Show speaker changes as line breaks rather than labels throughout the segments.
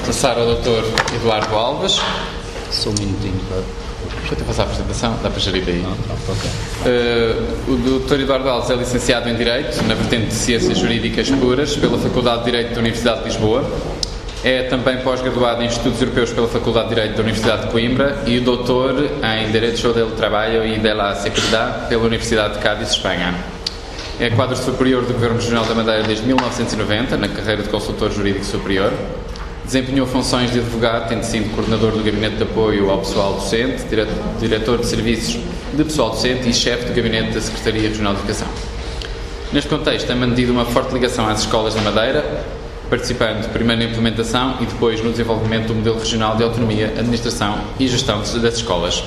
passar ao Dr. Eduardo Alves.
Só um minutinho para...
Deixa eu fazer a apresentação, dá para gerir aí.
Ok.
O Dr. Eduardo Alves é licenciado em Direito, na vertente de Ciências Jurídicas Puras, pela Faculdade de Direito da Universidade de Lisboa. É também pós-graduado em Estudos Europeus pela Faculdade de Direito da Universidade de Coimbra e doutor em Derecho del Trabalho e de la Seguridad pela Universidade de Cádiz, Espanha. É quadro superior do Governo Regional da Madeira desde 1990, na carreira de consultor jurídico superior. Desempenhou funções de advogado, tendo sido coordenador do Gabinete de Apoio ao Pessoal Docente, diretor de Serviços de Pessoal Docente e chefe do Gabinete da Secretaria Regional de Educação. Neste contexto, tem mantido uma forte ligação às escolas da Madeira, participando primeiro na implementação e depois no desenvolvimento do modelo regional de autonomia, administração e gestão das escolas.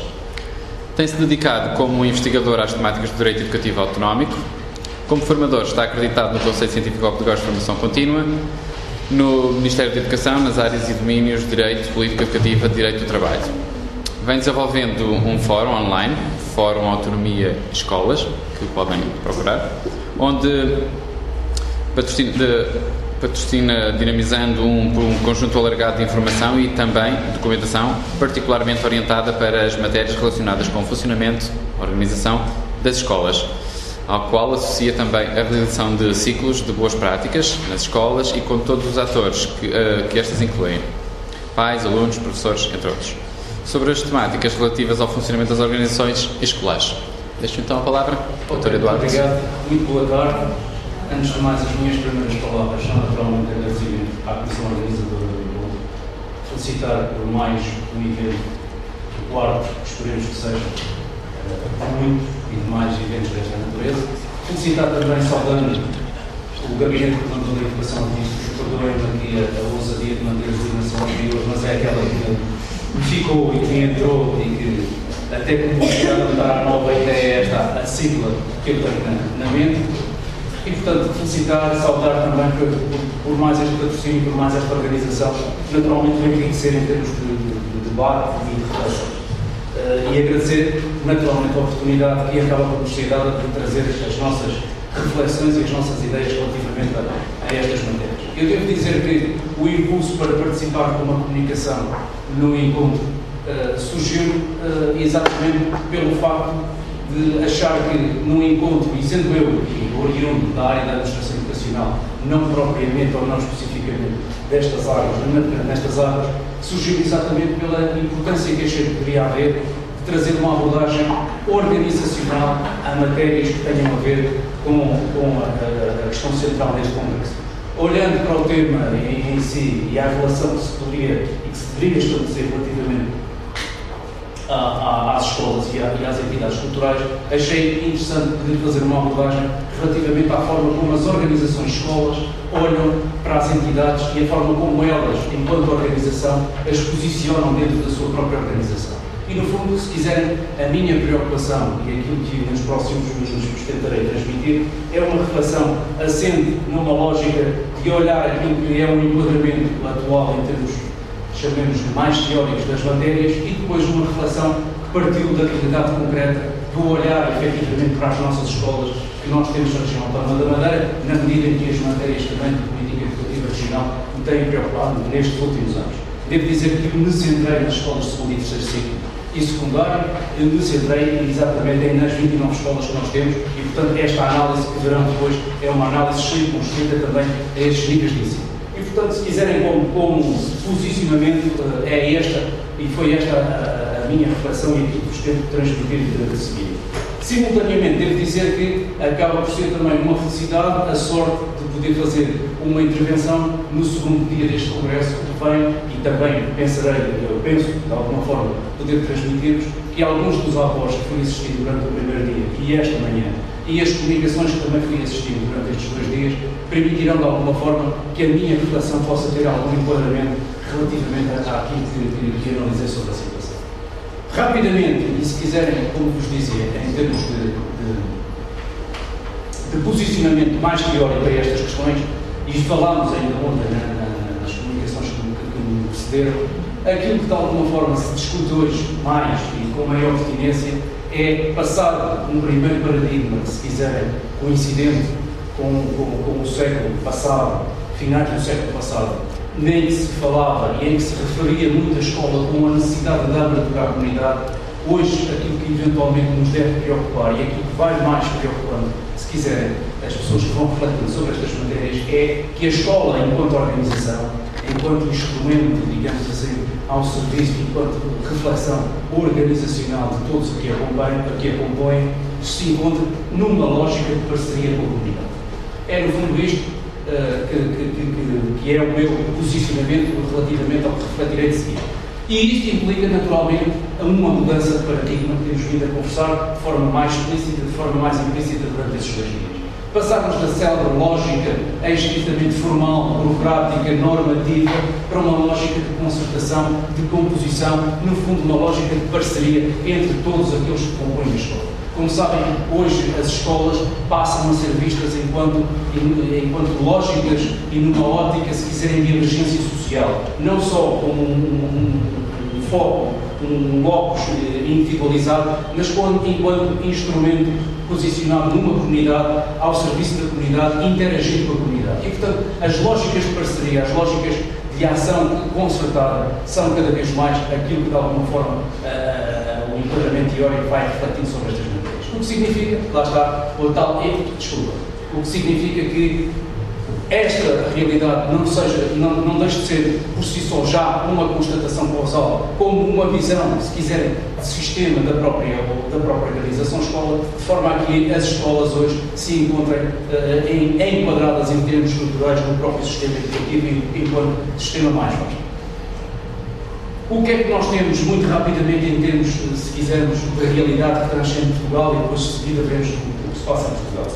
Tem-se dedicado como investigador às temáticas do direito educativo autonómico. Como formador, está acreditado no Conselho Científico Pedagógico de Formação Contínua, no Ministério da Educação, nas áreas e domínios de Direito, Política Educativa e Direito do Trabalho. Vem desenvolvendo um fórum online, Fórum Autonomia Escolas, que podem procurar, onde patrocina dinamizando um conjunto alargado de informação e também documentação, particularmente orientada para as matérias relacionadas com o funcionamento, organização das escolas, ao qual associa também a realização de ciclos de boas práticas nas escolas e com todos os atores que estas incluem, pais, alunos, professores, entre outros, sobre as temáticas relativas ao funcionamento das organizações escolares. Deixo então a palavra ao Dr. Eduardo.
Obrigado, muito boa tarde. Antes de mais, as minhas primeiras palavras são naturalmente agradecimento à Comissão Organizadora do encontro, felicitar por mais um evento, o quarto, esperemos que seja, muito e de mais eventos desta natureza. Felicitar também, saudando o Gabinete Coordenador da Educação Artística, perdoem-me aqui a ousadia de manter a designação anterior, mas é aquela que ficou e que entrou e que até como dar a nova ideia esta a sigla que eu tenho na mente. E, portanto, felicitar, saudar também por mais este patrocínio, por mais esta organização, que naturalmente vai enriquecer em termos de debate e de reflexão. E agradecer, naturalmente, a oportunidade que acaba por nos ser dada de trazer as nossas reflexões e as nossas ideias relativamente a estas matérias. Eu devo dizer que o impulso para participar de uma comunicação no encontro surgiu exatamente pelo facto de achar que num encontro, e sendo eu oriundo da área da administração educacional, não propriamente ou não especificamente nestas áreas, surgiu exatamente pela importância que achei que poderia haver de trazer uma abordagem organizacional a matérias que tenham a ver com a questão central deste congresso. Olhando para o tema em si e à relação que se poderia e que se deveria estabelecer relativamente às escolas e às entidades culturais, achei interessante poder fazer uma abordagem relativamente à forma como as organizações escolas olham para as entidades e a forma como elas, enquanto organização, as posicionam dentro da sua própria organização. E, no fundo, se quiserem, a minha preocupação e aquilo que nos próximos minutos vos tentarei transmitir é uma reflexão assente numa lógica de olhar aquilo que é um enquadramento atual em termos, chamemos mais teóricos das matérias, e depois uma reflexão que partiu da realidade concreta do olhar efetivamente para as nossas escolas que nós temos na região autónoma da Madeira, na medida em que as matérias também de política educativa regional me têm preocupado nestes últimos anos. Devo dizer que me centrei nas escolas de segundo e terceiro ciclo e secundário, eu me centrei exatamente nas 29 escolas que nós temos e, portanto, esta análise que verão depois é uma análise circunscrita também a estes níveis de ensino. E, portanto, se quiserem como posicionamento, é esta, e foi esta a minha reflexão e aquilo que vos tento transmitir de seguir. Simultaneamente, devo dizer que acaba por ser também uma felicidade a sorte de poder fazer uma intervenção no segundo dia deste congresso, que vem, e também eu penso, de alguma forma, poder transmitir-vos que alguns dos avós que fui assistir durante o primeiro dia e esta manhã, e as comunicações que também fui assistir durante estes 2 dias, permitirão de alguma forma que a minha reflexão possa ter algum enquadramento relativamente àquilo que analisei sobre a situação. Rapidamente, e se quiserem, como vos dizia, em termos de posicionamento mais teórico a estas questões, e falámos ainda ontem nas comunicações que me precederam, aquilo que de alguma forma se discute hoje mais e com maior pertinência é passar um primeiro paradigma, se quiserem, coincidente com o século passado, finais do século passado, nem que se falava e em que se referia muito a escola com a necessidade de abertura à comunidade, hoje aquilo que eventualmente nos deve preocupar e aquilo que vai mais preocupando, se quiserem, as pessoas que vão refletindo sobre estas matérias, é que a escola, enquanto organização, enquanto instrumento, digamos assim, ao serviço, enquanto reflexão organizacional de todos que a compõem, se encontra numa lógica de parceria com a comunidade. É, no fundo, isto que é o meu posicionamento relativamente ao que refletirei de seguida. E isto implica, naturalmente, uma mudança de paradigma que temos vindo a conversar de forma mais explícita, de forma mais implícita durante esses 2 dias. Passarmos da célebre lógica estritamente formal, burocrática, normativa, para uma lógica de concertação, de composição, no fundo uma lógica de parceria entre todos aqueles que compõem a escola. Como sabem, hoje as escolas passam a ser vistas enquanto lógicas e numa ótica, se quiserem, de emergência social, não só como um foco, um locus individualizado, mas enquanto instrumento posicionado numa comunidade, ao serviço da comunidade, interagindo com a comunidade. E, portanto, as lógicas de parceria, as lógicas de ação concertada são cada vez mais aquilo que, de alguma forma, o enquadramento teórico vai refletindo sobre estas matérias. O que significa, lá está, o que significa que esta realidade não deixe de ser, por si só, já uma constatação causal, como uma visão, se quiserem, de sistema da própria organização escola, de forma a que as escolas hoje se encontrem enquadradas em termos estruturais no próprio sistema educativo enquanto sistema mais vasto. O que é que nós temos, muito rapidamente, em termos, se quisermos, da realidade que transcende Portugal, e depois de seguida vemos o que se passa em Portugal?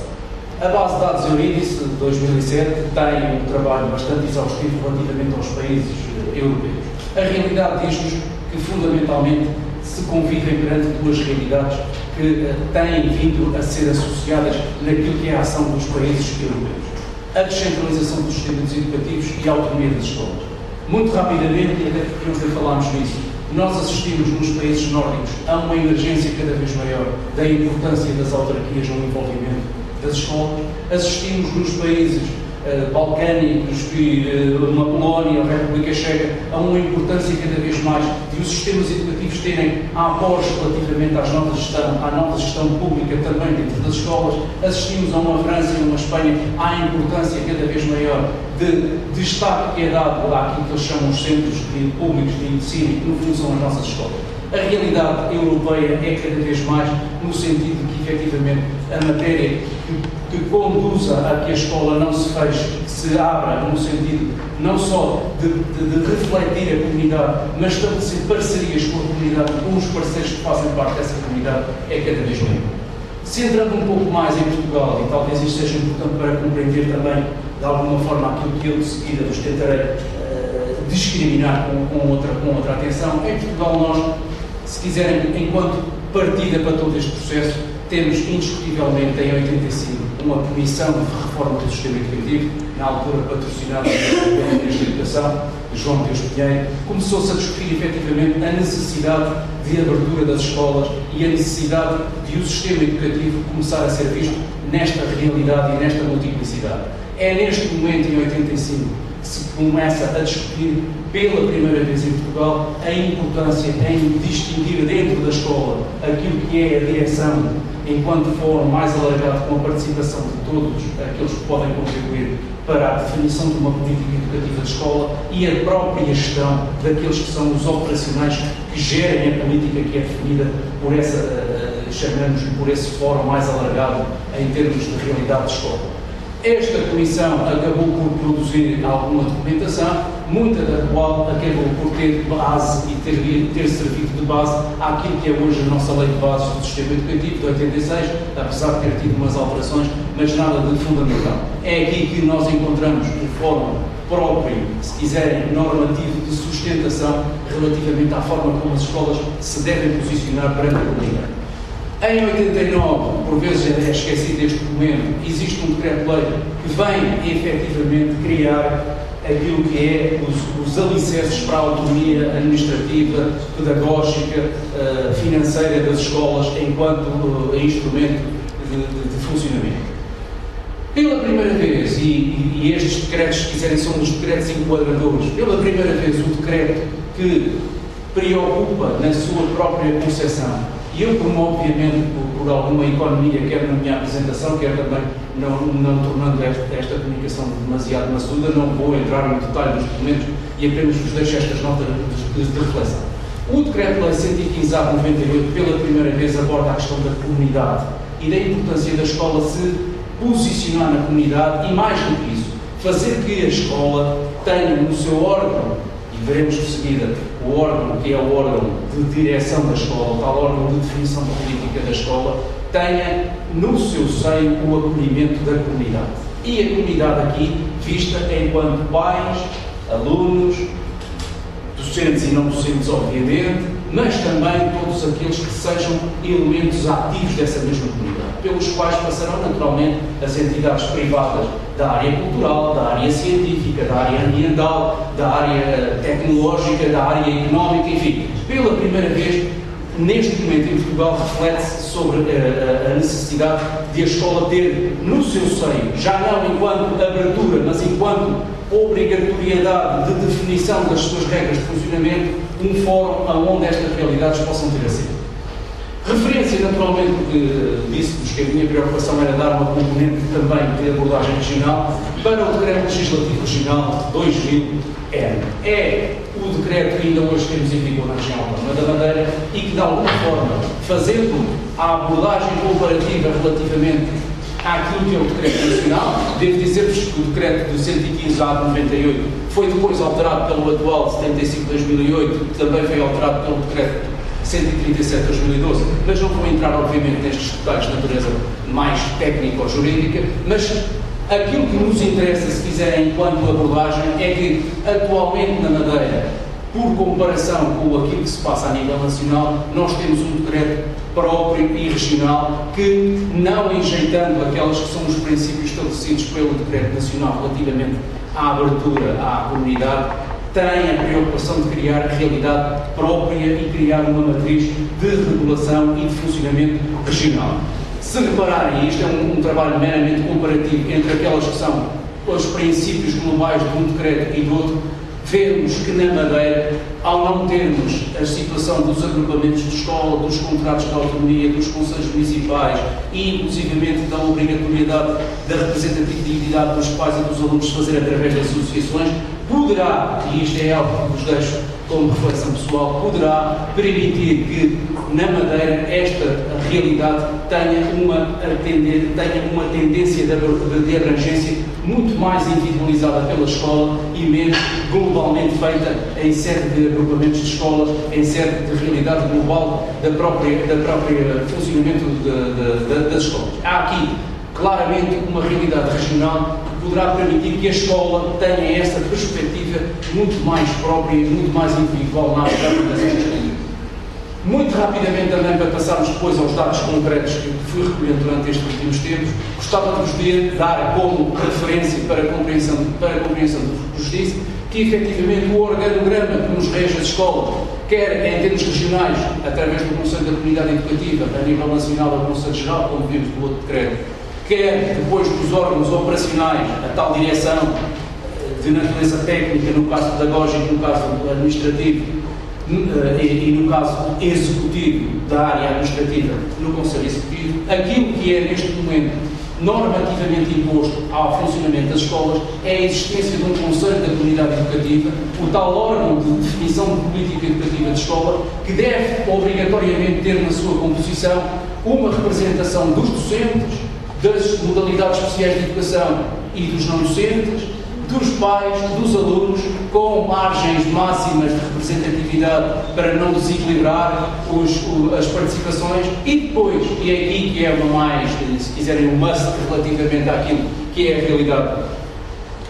A base de dados Eurydice de 2007 tem um trabalho bastante exaustivo relativamente aos países europeus. A realidade diz-nos que, fundamentalmente, se convivem perante 2 realidades que têm vindo a ser associadas naquilo que é a ação dos países europeus. A descentralização dos sistemas educativos e a autonomia das escolas. Muito rapidamente, e até porque ontem falámos nisso, nós assistimos nos países nórdicos a uma emergência cada vez maior da importância das autarquias no envolvimento das escolas. Assistimos nos países balcânicos, na Polónia, a República Checa, a uma importância cada vez mais de os sistemas educativos terem apoios relativamente à nova gestão pública também dentro das escolas. Assistimos a uma França e uma Espanha à importância cada vez maior de destaque que é dado àquilo que eles chamam os centros públicos de ensino, que no fundo são as nossas escolas. A realidade europeia é cada vez mais no sentido de que, efetivamente, a matéria que conduza a que a escola não se feche, se abra, no sentido não só de refletir a comunidade, mas estabelecer parcerias com a comunidade, com os parceiros que fazem parte dessa comunidade, é cada vez maior. Centrando um pouco mais em Portugal, e talvez isto seja importante para compreender também, de alguma forma, aquilo que eu de seguida vos tentarei discriminar com outra atenção, em Portugal nós, se quiserem, enquanto partida para todo este processo, temos indiscutivelmente em 85 uma comissão de reforma do sistema educativo, na altura patrocinada pelo Ministro da Educação, João Deus Pinheiro. Começou-se a discutir efetivamente a necessidade de abertura das escolas e a necessidade de o sistema educativo começar a ser visto nesta realidade e nesta multiplicidade. É neste momento, em 85, que se começa a discutir pela primeira vez em Portugal a importância em distinguir dentro da escola aquilo que é a direção enquanto fórum mais alargado com a participação de todos aqueles que podem contribuir para a definição de uma política educativa de escola e a própria gestão daqueles que são os operacionais que gerem a política que é definida por chamamos-lhe por esse fórum mais alargado em termos de realidade de escola. Esta comissão acabou por produzir alguma documentação, muita da qual acabou por ter base e ter servido de base àquilo que é hoje a nossa lei de bases do sistema educativo de 86, apesar de ter tido umas alterações, mas nada de fundamental. É aqui que nós encontramos um fórum próprio, se quiserem, normativo de sustentação relativamente à forma como as escolas se devem posicionar perante a comunidade. Em 89, por vezes é esquecido este documento, existe um decreto-lei que vem efetivamente criar aquilo que é os alicerces para a autonomia administrativa, pedagógica, financeira das escolas enquanto instrumento de funcionamento. Pela primeira vez, e estes decretos, se quiserem, são os decretos enquadradores, pela primeira vez o decreto que preocupa na sua própria concepção, e eu, como obviamente por alguma economia, quer na minha apresentação, quer também não tornando esta comunicação demasiado maçuda, não vou entrar no detalhe dos documentos e apenas vos deixo estas notas de reflexão. O Decreto-Lei 115/98, pela primeira vez, aborda a questão da comunidade e da importância da escola se posicionar na comunidade e, mais do que isso, fazer que a escola tenha no seu órgão, e veremos de seguida o órgão que é o órgão de direção da escola, o tal órgão de definição política da escola, tenha no seu seio o acolhimento da comunidade. E a comunidade aqui vista enquanto pais, alunos, docentes e não docentes, obviamente, mas também todos aqueles que sejam elementos ativos dessa mesma comunidade, pelos quais passarão naturalmente as entidades privadas da área cultural, da área científica, da área ambiental, da área tecnológica, da área económica, enfim. Pela primeira vez, neste momento em Portugal, reflete-se sobre a necessidade de a escola ter no seu seio, já não enquanto abertura, mas enquanto obrigatoriedade de definição das suas regras de funcionamento, um fórum onde estas realidades possam ter acesso. Referência, naturalmente, porque disse-vos que a minha preocupação era dar uma componente também de abordagem regional para o Decreto Legislativo Regional 2000-N. É o decreto que ainda hoje temos em vigor na região autónoma da Madeira e que, de alguma forma, fazendo a abordagem comparativa relativamente àquilo que é o decreto nacional, devo dizer-vos que o decreto de 115/98 foi depois alterado pelo atual 75/2008, que também foi alterado pelo decreto 137/2012, mas não vou entrar, obviamente, nestes detalhes de natureza mais técnica ou jurídica, mas aquilo que nos interessa, se quiserem, enquanto abordagem, é que, atualmente na Madeira, por comparação com aquilo que se passa a nível nacional, nós temos um decreto próprio e regional que, não enjeitando aqueles que são os princípios estabelecidos pelo decreto nacional relativamente à abertura à comunidade, tem a preocupação de criar realidade própria e criar uma matriz de regulação e de funcionamento regional. Se repararem, isto é um trabalho meramente comparativo entre aquelas que são os princípios globais de um decreto e do outro, vemos que na Madeira, ao não termos a situação dos agrupamentos de escola, dos contratos de autonomia, dos conselhos municipais e, inclusivamente, da obrigatoriedade da representatividade dos pais e dos alunos se fazer através das associações, poderá, e isto é algo que vos deixo como reflexão pessoal, poderá permitir que na Madeira esta realidade tenha uma tendência de abrangência muito mais individualizada pela escola e menos globalmente feita em sede de agrupamentos de escolas, em sede de realidade global da própria funcionamento das escolas. Há aqui claramente uma realidade regional que poderá permitir que a escola tenha essa perspectiva muito mais própria e muito mais individual na abordagem das escolas. Muito rapidamente também, para passarmos depois aos dados concretos que fui recolhendo durante estes últimos tempos, gostava de vos dar como referência para a compreensão do que vos disse, que efetivamente o organograma que nos rege as escolas, quer em termos regionais, através do Conselho da Comunidade Educativa, a nível nacional do Conselho Geral, como vimos do outro decreto, quer depois dos órgãos operacionais, a tal direção de natureza técnica, no caso pedagógico, no caso administrativo, e no caso executivo da área administrativa no Conselho Executivo, aquilo que é neste momento normativamente imposto ao funcionamento das escolas é a existência de um Conselho da Comunidade Educativa, o tal órgão de definição de política educativa de escola, que deve obrigatoriamente ter na sua composição uma representação dos docentes, das modalidades especiais de educação e dos não docentes, dos pais, dos alunos, com margens máximas de representatividade para não desequilibrar as participações e depois, e é aqui que é uma mais, se quiserem, um must relativamente àquilo que é a realidade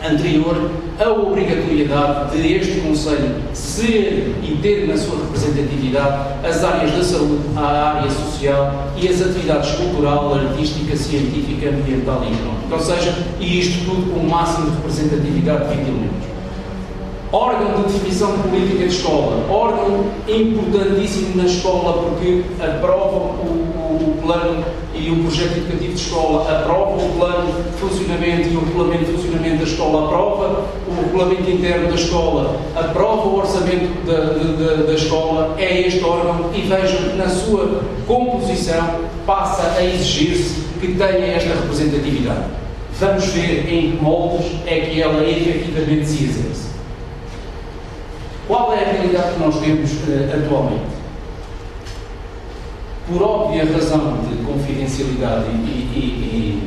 anterior, a obrigatoriedade de este Conselho ser e ter na sua representatividade as áreas da saúde, a área social e as atividades cultural, artística, científica, ambiental e económica. Ou seja, e isto tudo com o máximo de representatividade de 20 elementos. Órgão de definição de política de escola, órgão importantíssimo na escola porque aprova o plano e o projeto educativo de escola aprova o plano de funcionamento e o regulamento de funcionamento da escola aprova, o regulamento interno da escola aprova o orçamento da escola, é este órgão e vejam que na sua composição passa a exigir-se que tenha esta representatividade. Vamos ver em que moldes é que ela efetivamente se exerce. Qual é a realidade que nós temos atualmente? Por óbvia razão de confidencialidade e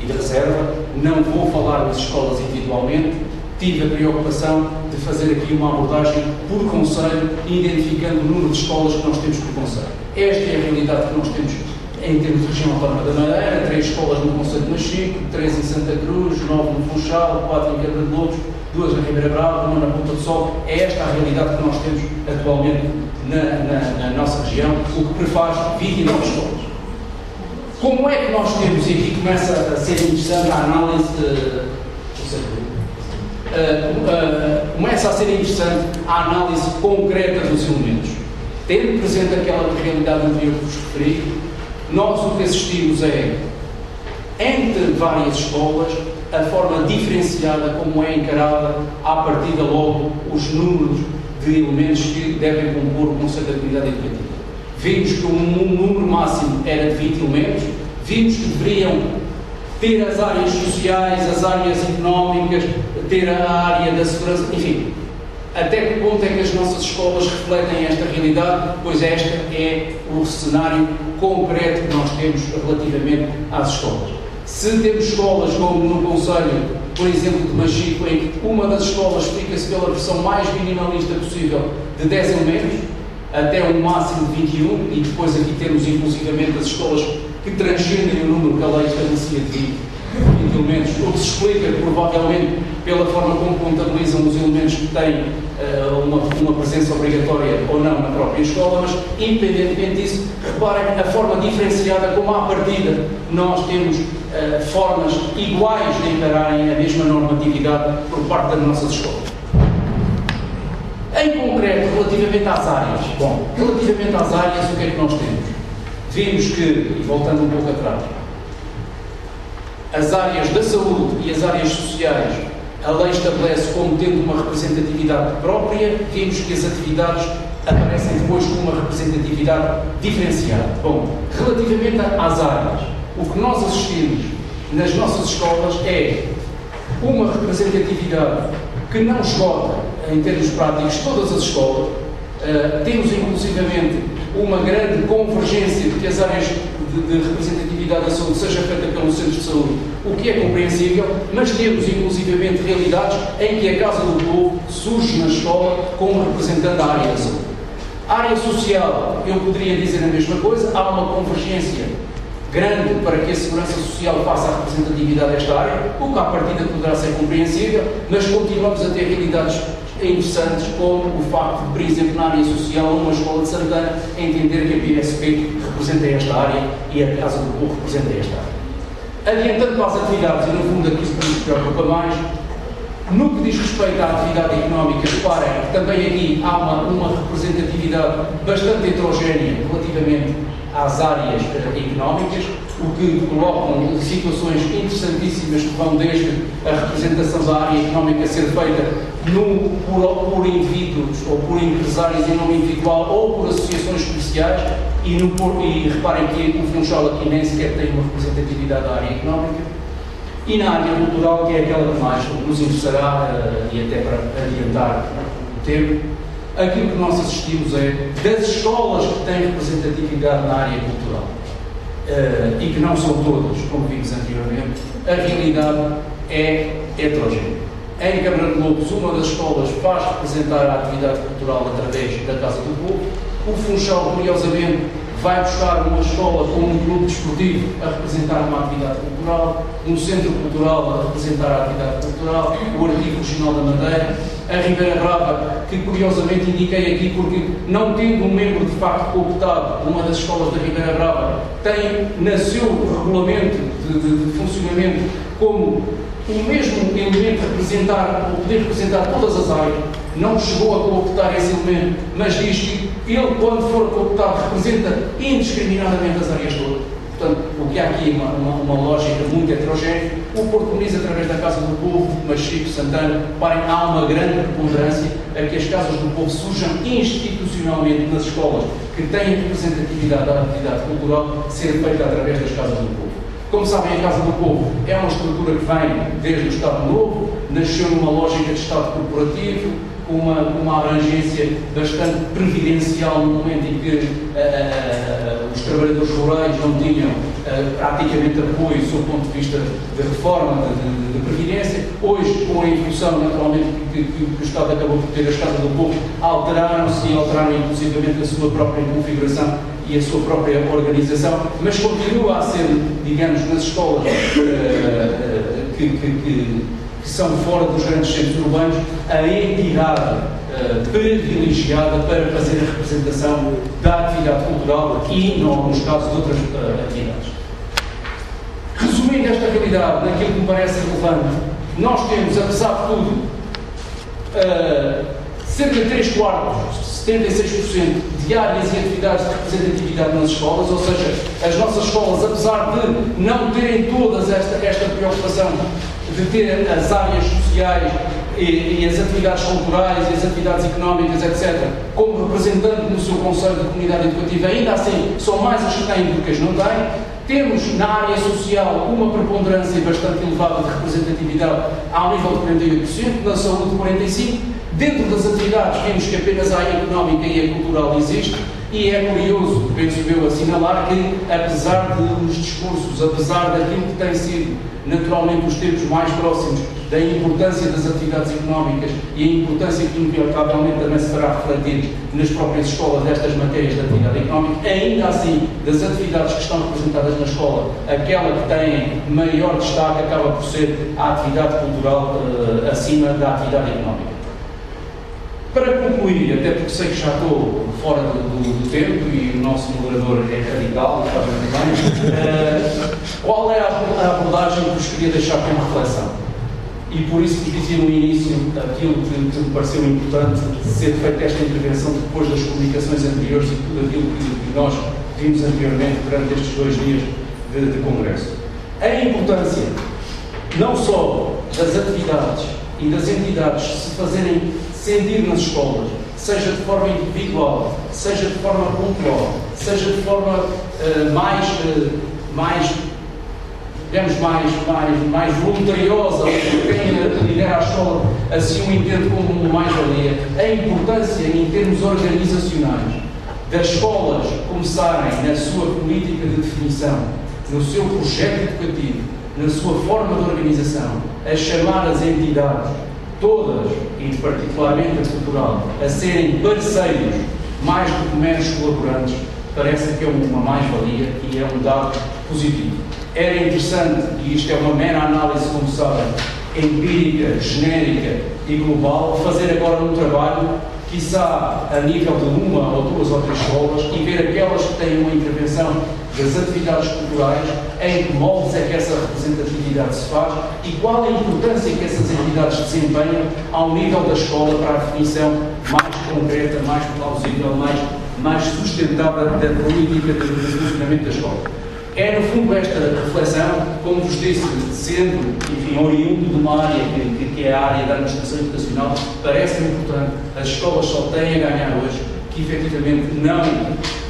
de reserva, não vou falar das escolas individualmente, tive a preocupação de fazer aqui uma abordagem por concelho, identificando o número de escolas que nós temos por concelho. Esta é a realidade que nós temos em termos de região autónoma da Madeira, 3 escolas no concelho de Machico, 3 em Santa Cruz, 9 no Funchal, 4 em Quebra de Lobos, 2 na Ribeira Brava, 1 na Ponta do Sol. É esta a realidade que nós temos atualmente na nossa região, o que prefaz 29 escolas. Como é que nós temos, e aqui começa a ser interessante a análise, começa a ser interessante a análise concreta dos elementos. Tendo presente aquela realidade anterior que vos referi, nós o que assistimos é, entre várias escolas, a forma diferenciada como é encarada à partida logo os números de elementos que devem compor o Conselho de Atividade Educativa. Vimos que um número máximo era de 20 elementos, vimos que deveriam ter as áreas sociais, as áreas económicas, ter a área da segurança, enfim. Até que ponto é que as nossas escolas refletem esta realidade? Pois este é o cenário concreto que nós temos relativamente às escolas. Se temos escolas como no Conselho, por exemplo, de Machico, em que uma das escolas explica-se pela versão mais minimalista possível de 10 elementos, até um máximo de 21, e depois aqui temos inclusivamente as escolas que transcendem o número que a lei estabelecia de 20 elementos, o que se explica provavelmente pela forma como contabilizam os elementos que têm uma presença obrigatória ou não na própria escola, mas independentemente disso, reparem a forma diferenciada como à partida nós temos formas iguais de encararem a mesma normatividade por parte das nossas escolas. Em concreto, relativamente às áreas, relativamente às áreas, o que é que nós temos? Vimos que, e voltando um pouco atrás, as áreas da saúde e as áreas sociais, a lei estabelece como tendo uma representatividade própria, vimos que as atividades aparecem depois com uma representatividade diferenciada. Bom, relativamente às áreas, o que nós assistimos nas nossas escolas é uma representatividade que não esgota, em termos práticos, todas as escolas. Temos, inclusivamente, uma grande convergência de que as áreas de representatividade da saúde seja feita pelos centros de saúde, o que é compreensível, mas temos, inclusivamente, realidades em que a Casa do Povo surge na escola como representando a área da saúde. A área social, eu poderia dizer a mesma coisa, há uma convergência grande para que a segurança social faça a representatividade desta área, o que à partida poderá ser compreensível, mas continuamos a ter realidades interessantes, como o facto de, por exemplo, na área social, uma escola de Santana entender que a PSP representa esta área e a Casa do Povo representa esta área. Adiantando para as atividades, e no fundo aqui se nos preocupa mais, no que diz respeito à atividade económica, reparem que também aqui há uma representatividade bastante heterogénea relativamente às áreas económicas, o que colocam situações interessantíssimas que vão desde a representação da área económica ser feita por indivíduos ou por empresários em nome individual ou por associações comerciais e reparem que o Funchal aqui nem sequer tem uma representatividade da área económica, e na área cultural, que é aquela que mais nos interessará, e até para adiantar o tempo, aquilo que nós assistimos é das escolas que têm representatividade na área cultural, e que não são todas, como vimos anteriormente, a realidade é heterogénea. Em Câmara de Lobos, uma das escolas faz representar a atividade cultural através da Casa do Povo. O Funchal, curiosamente, vai buscar uma escola com um clube desportivo a representar uma atividade cultural, um centro cultural a representar a atividade cultural, o Arquivo Regional da Madeira, a Ribeira Brava, que curiosamente indiquei aqui porque, não tendo um membro de facto cooptado, uma das escolas da Ribeira Brava tem no seu regulamento de funcionamento como o mesmo elemento a representar, ou poder representar todas as áreas. Não chegou a cooptar esse elemento, mas diz que ele, quando for cooptado, representa indiscriminadamente as áreas todas. Portanto, o que há aqui é uma lógica muito heterogénea. O Porto Muniz, através da Casa do Povo, Machico, Santana, parem, há uma grande preponderância a que as Casas do Povo surjam institucionalmente nas escolas que têm representatividade da atividade cultural ser feita através das Casas do Povo. Como sabem, a Casa do Povo é uma estrutura que vem desde o Estado Novo, nasceu numa lógica de Estado corporativo, com uma abrangência bastante previdencial no momento em que os trabalhadores rurais não tinham praticamente apoio sob o ponto de vista de reforma de previdência. Hoje, com a evolução naturalmente que o Estado acabou por ter, as Casas do Povo alteraram-se e alteraram inclusivamente a sua própria configuração e a sua própria organização, mas continua a ser, digamos, nas escolas que são fora dos grandes centros urbanos, a entidade privilegiada para fazer a representação da atividade cultural e, em alguns casos, de outras atividades. Resumindo esta realidade, naquilo que me parece relevante, nós temos, apesar de tudo, cerca de 3/4, 76% de áreas e atividades de representatividade nas escolas, ou seja, as nossas escolas, apesar de não terem todas esta preocupação de ter as áreas sociais e as atividades culturais e as atividades económicas, etc., como representante no seu Conselho de Comunidade Educativa, ainda assim são mais as que têm do que as não têm. Temos na área social uma preponderância bastante elevada de representatividade ao nível de 48%, na saúde 45%. Dentro das atividades vemos que apenas a área económica e a cultural existe, e é curioso, penso eu, assinalar que, apesar dos discursos, apesar daquilo que tem sido naturalmente os tempos mais próximos da importância das atividades económicas e a importância que inevitavelmente também se fará refletir nas próprias escolas destas matérias de atividade económica, ainda assim, das atividades que estão representadas na escola, aquela que tem maior destaque acaba por ser a atividade cultural acima da atividade económica. Para concluir, até porque sei que já estou fora do tempo e o nosso moderador é radical, está bem, qual é a abordagem que vos queria deixar como reflexão? E por isso que dizia no início aquilo que me pareceu importante ser feita esta intervenção depois das comunicações anteriores e tudo aquilo que nós vimos anteriormente durante estes 2 dias de congresso. A importância não só das atividades e das entidades se fazerem sentir nas escolas, seja de forma individual, seja de forma pontual, seja de forma mais voluntariosa, quem lidera a escola assim o entende como mais-valia, a importância em termos organizacionais das escolas começarem na sua política de definição, no seu projeto educativo, na sua forma de organização, a chamar as entidades todas, e particularmente a cultural, a serem parceiros mais do que meros colaborantes, parece que é uma mais-valia e é um dado positivo. Era interessante, e isto é uma mera análise, como sabem, empírica, genérica e global, fazer agora um trabalho, quiçá a nível de 1 ou 2 ou 3 escolas, e ver aquelas que têm uma intervenção das atividades culturais, em que moldes é que essa representatividade se faz e qual a importância que essas entidades desempenham ao nível da escola para a definição mais concreta, mais plausível, mais sustentável da política de funcionamento da escola. É, no fundo, esta reflexão, como vos disse, sendo, enfim, oriundo de uma área que é a área da administração educacional, parece-me importante. As escolas só têm a ganhar hoje que, efetivamente,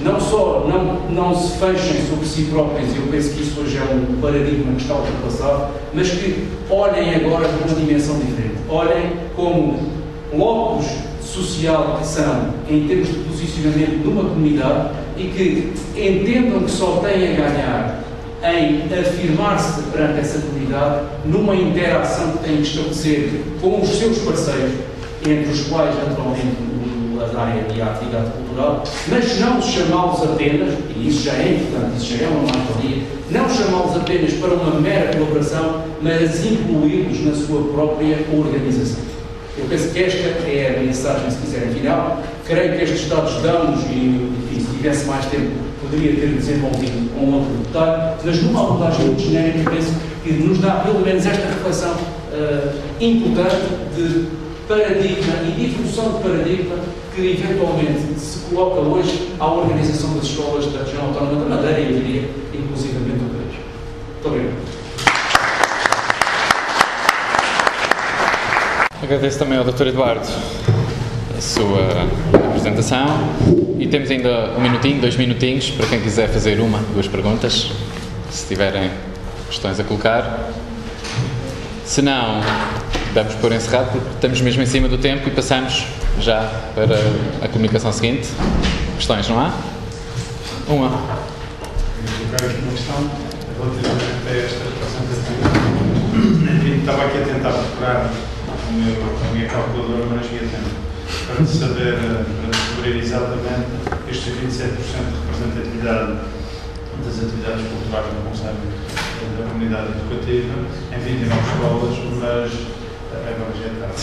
não só não se fechem sobre si próprias, e eu penso que isso hoje é um paradigma que está ultrapassado, mas que olhem agora com uma dimensão diferente. Olhem como locus social que são, em termos de posicionamento numa comunidade, e que entendam que só têm a ganhar em afirmar-se perante essa comunidade numa interação que têm que estabelecer com os seus parceiros, entre os quais, naturalmente, a área e a atividade cultural, mas não chamá-los apenas, e isso já é importante, isso já é uma mais-valia, não chamá-los apenas para uma mera colaboração, mas incluí-los na sua própria organização. Eu penso que esta é a mensagem, se quiserem, final. Creio que estes dados dão-nos, e enfim, se tivesse mais tempo, poderia ter desenvolvido com outro detalhe, mas numa abordagem muito genérica, penso que nos dá pelo menos esta reflexão importante de paradigma e de evolução de paradigma que eventualmente se coloca hoje à organização das escolas da região autónoma da Madeira, e eu diria, inclusive Muito obrigado.
Agradeço também ao Dr. Eduardo a sua apresentação e temos ainda 1 minutinho, 2 minutinhos para quem quiser fazer 1, 2 perguntas, se tiverem questões a colocar. Se não, damos por encerrado porque estamos mesmo em cima do tempo e passamos já para a comunicação seguinte. Questões, não há? 1.
Eu quero aqui uma questão relativamente a esta apresentação. Enfim, estava aqui a tentar procurar a minha calculadora, mas não cheguei a tempo, para saber, para descobrir exatamente estes 27% de representatividade das atividades culturais no Conselho da Comunidade Educativa em 29 escolas, mas agora já é tarde.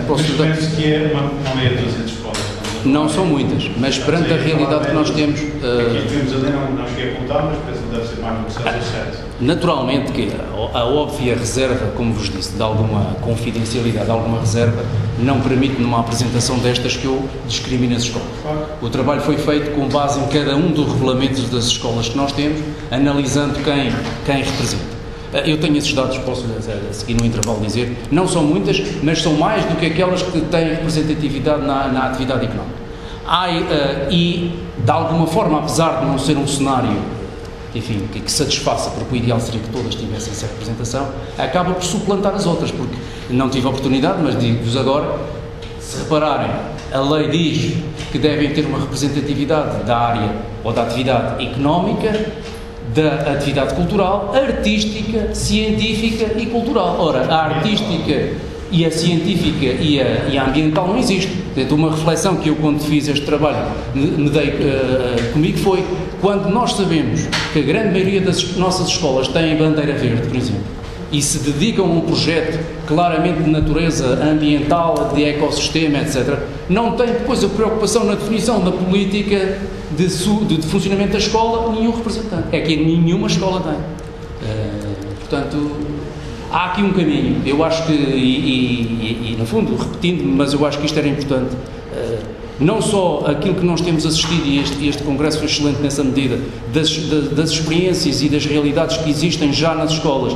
Mas penso que é uma meia dúzia de escolas.
Não são muitas, mas perante a realidade que nós temos...
Aqui que vimos ali não cheguei a contar, mas penso que deve ser mais do que 6 ou 7.
Naturalmente que a óbvia reserva, como vos disse, de alguma confidencialidade, alguma reserva, não permite numa apresentação destas que eu discrimine as escolas. O trabalho foi feito com base em cada um dos regulamentos das escolas que nós temos, analisando quem representa. Eu tenho esses dados, posso a seguir no intervalo dizer, não são muitas, mas são mais do que aquelas que têm representatividade na atividade económica. E, de alguma forma, apesar de não ser um cenário, enfim, que satisfaça, porque o ideal seria que todas tivessem essa representação, acaba por suplantar as outras, porque não tive a oportunidade, mas digo-vos agora, se repararem, a lei diz que devem ter uma representatividade da área ou da atividade económica, da atividade cultural, artística, científica e cultural. Ora, a artística e a científica e a ambiental não existe. Portanto, uma reflexão que eu, quando fiz este trabalho, me dei comigo foi, quando nós sabemos que a grande maioria das nossas escolas têm bandeira verde, por exemplo, e se dedicam a um projeto claramente de natureza ambiental, de ecossistema, etc., não tem depois a preocupação na definição da política de funcionamento da escola, nenhum representante. É que nenhuma escola tem. Portanto, há aqui um caminho. Eu acho que, e no fundo, repetindo-me, mas eu acho que isto era importante, não só aquilo que nós temos assistido, e este congresso foi excelente nessa medida, das experiências e das realidades que existem já nas escolas,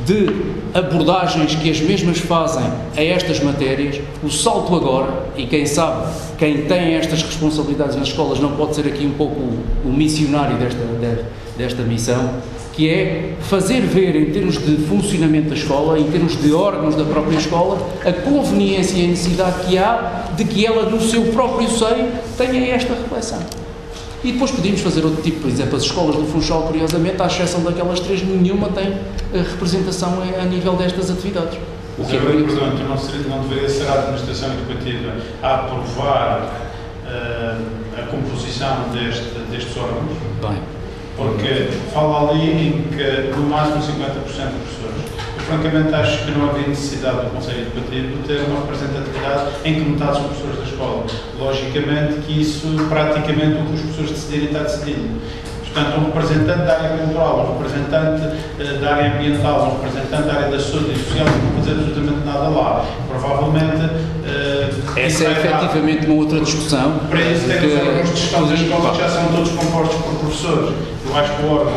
de abordagens que as mesmas fazem a estas matérias, o salto agora, e quem sabe, quem tem estas responsabilidades nas escolas não pode ser aqui um pouco o missionário desta missão, que é fazer ver, em termos de funcionamento da escola, em termos de órgãos da própria escola, a conveniência e a necessidade que há de que ela, no seu próprio seio, tenha esta reflexão. E depois podíamos fazer outro tipo, por exemplo, as escolas do Funchal, curiosamente, à exceção daquelas 3, nenhuma tem representação a nível destas atividades.
O que é curioso. Não deveria ser a administração educativa a aprovar a composição destes órgãos?
Bem.
Porque fala ali em que no máximo 50% de professores. Eu francamente acho que não havia necessidade do Conselho Educativo ter uma representatividade em que metade são professores da escola. Logicamente que isso praticamente o que os professores decidirem está decidido. Portanto, um representante da área cultural, um representante da área ambiental, um representante da área da saúde e social não vão fazer absolutamente nada lá. Provavelmente...
essa é efetivamente uma outra discussão.
Para isso temos órgãos de gestão das escolas que já são todos compostos por professores. Eu acho que o órgão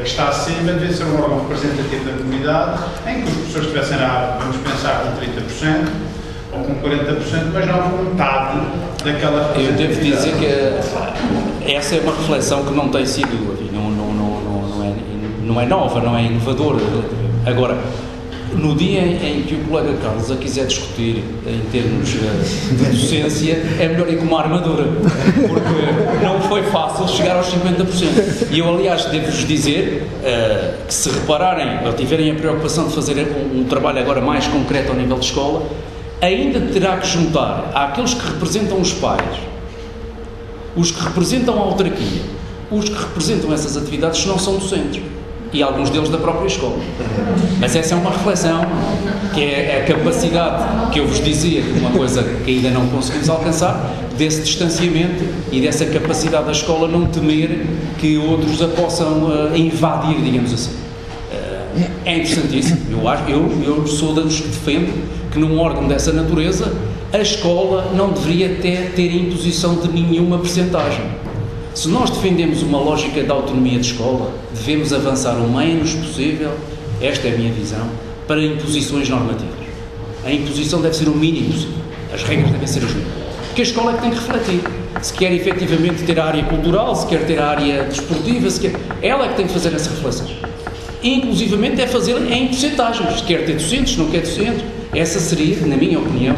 que está acima deve ser um órgão representativo da comunidade, em que os professores estivessem vamos pensar, com 30%, ou com 40%, mas não com metade daquela representatividade.
Eu devo dizer que essa é uma reflexão que não tem sido, não é nova, não é inovadora. Agora, no dia em que o colega Carlos a quiser discutir em termos de docência, é melhor ir com uma armadura, porque não foi fácil chegar aos 50%. E eu, aliás, devo-vos dizer que, se repararem ou tiverem a preocupação de fazer um trabalho agora mais concreto ao nível de escola, ainda terá que juntar àqueles que representam os pais, os que representam a autarquia, os que representam essas atividades, se não são docentes, e alguns deles da própria escola. Mas essa é uma reflexão, que é a capacidade que eu vos dizia, de uma coisa que ainda não conseguimos alcançar, desse distanciamento e dessa capacidade da escola não temer que outros a possam invadir, digamos assim. É interessantíssimo. Eu sou dos que defendo que num órgão dessa natureza a escola não deveria ter imposição de nenhuma percentagem. Se nós defendemos uma lógica de autonomia de escola, devemos avançar o menos possível, esta é a minha visão, para imposições normativas. A imposição deve ser o mínimo possível, as regras devem ser as mesmas. Porque a escola é que tem que refletir. Se quer efetivamente ter a área cultural, se quer ter a área desportiva, ela é que tem que fazer essa reflexão. E, inclusivamente, é fazê-la em porcentagens. Se quer ter docentes, se não quer docentes. Essa seria, na minha opinião,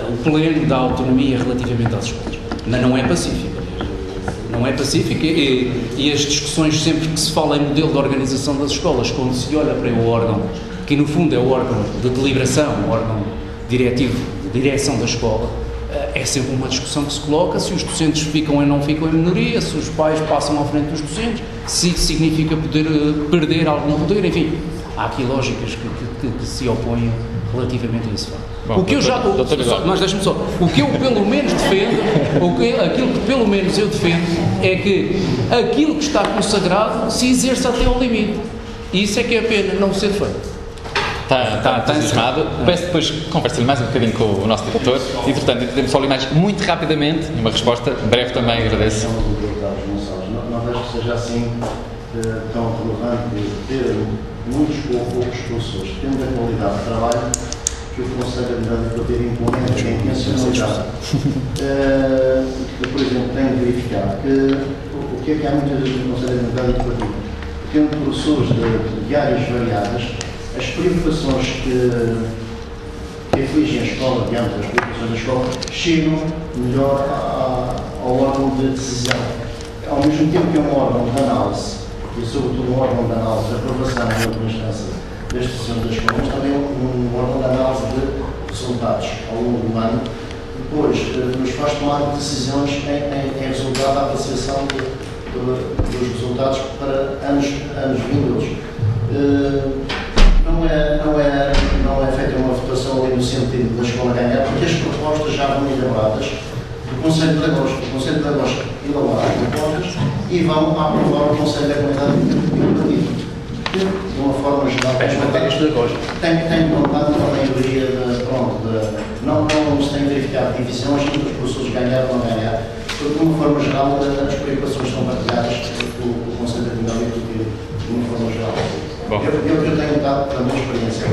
o pleno da autonomia relativamente às escolas. Mas não é pacífica. Não é pacífica e as discussões sempre que se fala em modelo de organização das escolas, quando se olha para o órgão, que no fundo é o órgão de deliberação, o órgão diretivo, de direção da escola, é sempre uma discussão que se coloca se os docentes ficam ou não ficam em minoria, se os pais passam à frente dos docentes, se isso significa poder perder algum poder, enfim, há aqui lógicas que se opõem relativamente a isso.
Bom,
o que eu já mas deixa-me só, o que eu pelo menos defendo, aquilo que pelo menos eu defendo é que aquilo que está consagrado se exerça até ao limite. E isso é que é a pena não ser feito.
Está encerrado. Peço depois que converse-lhe mais um bocadinho com o nosso diretor. Entretanto, entendemos só ali mais muito rapidamente, uma resposta breve também, agradeço.
Não vejo que seja assim tão relevante ter muitos ou poucos professores, tendo a qualidade de trabalho que o Conselho Administrativo pode ter imponente em intencionalidade. Por exemplo, tenho verificado que o que é que há muitas vezes no Conselho Administrativo, tendo professores de áreas variadas, as preocupações que afligem a escola, digamos, as preocupações da escola, chegam melhor ao órgão de decisão. Ao mesmo tempo que é um órgão de análise, e sobretudo um órgão de análise de aprovação na última instância das decisões da escola, mas também um órgão de análise de resultados ao longo do ano, depois nos faz tomar decisões em resultado da apreciação dos resultados para anos vindouros. Não é feita uma votação ali no sentido da escola ganhar, porque as propostas já vão elaboradas do Conselho Pedagógico. O Conselho Pedagógico elabora as propostas e vão aprovar o Conselho da Comunidade Educativa. De uma forma geral, as matérias pedagógicas tem contado com a maioria não se tem verificado divisões entre os professores ganhar ou não ganhar, porque de uma forma geral as preocupações são partilhadas pelo Conselho da Comunidade Educativa, de uma forma geral. Eu tenho dado a minha experiência.